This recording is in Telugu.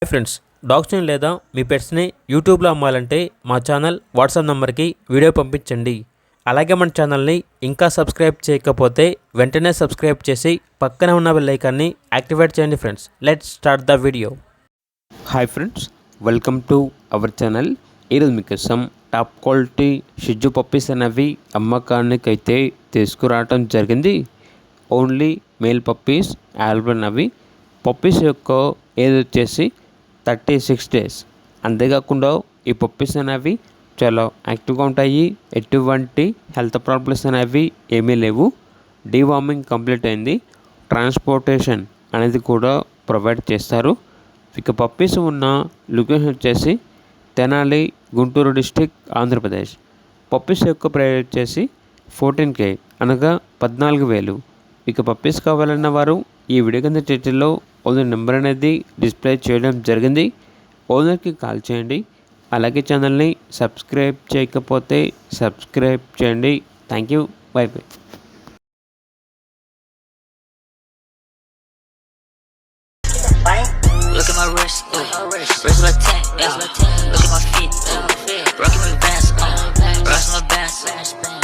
హాయ్ ఫ్రెండ్స్, డాగ్స్ని లేదా మీ పెట్స్ని యూట్యూబ్లో అమ్మాలంటే మా ఛానల్ వాట్సాప్ నెంబర్కి వీడియో పంపించండి. అలాగే మన ఛానల్ని ఇంకా సబ్స్క్రైబ్ చేయకపోతే వెంటనే సబ్స్క్రైబ్ చేసి పక్కనే ఉన్న బెల్ ఐకాన్ని యాక్టివేట్ చేయండి. Friends, let's start the video. Hi friends, welcome to our channel. ఈరోజు మీకోసం టాప్ క్వాలిటీ షిజ్జు పప్పీస్ అనేవి అమ్మకానికైతే తీసుకురావడం జరిగింది. ఓన్లీ మేల్ పప్పీస్ అవైలబుల్ అవి. పప్పీస్ యొక్క ఏజ్ వచ్చేసి 36 days. అంతేకాకుండా ఈ పప్పీస్ అనేవి చాలా యాక్టివ్గా ఉంటాయి. ఎటువంటి హెల్త్ ప్రాబ్లమ్స్ అనేవి ఏమీ లేవు. డీవార్మింగ్ కంప్లీట్ అయింది. ట్రాన్స్పోర్టేషన్ అనేది కూడా ప్రొవైడ్ చేస్తారు. ఇక పప్పీస్ ఉన్న లొకేషన్ వచ్చేసి తెనాలి, గుంటూరు డిస్టిక్, ఆంధ్రప్రదేశ్. పప్పీస్ యొక్క ప్రైస్ వచ్చేసి 14K అనగా 14,000. ఇక పప్పీస్ కావాలన్న వారు ఈ వీడియో కింద టైటిల్లో ఓనర్ నెంబర్ అనేది డిస్ప్లే చేయడం జరిగింది. ఓనర్కి కాల్ చేయండి. అలాగే ఛానల్ని సబ్స్క్రైబ్ చేయకపోతే సబ్స్క్రైబ్ చేయండి. Thank you. By by. Look at my wrist, wrist like 10, yeah. Look at my feet, rocking my bands, rocking my bands.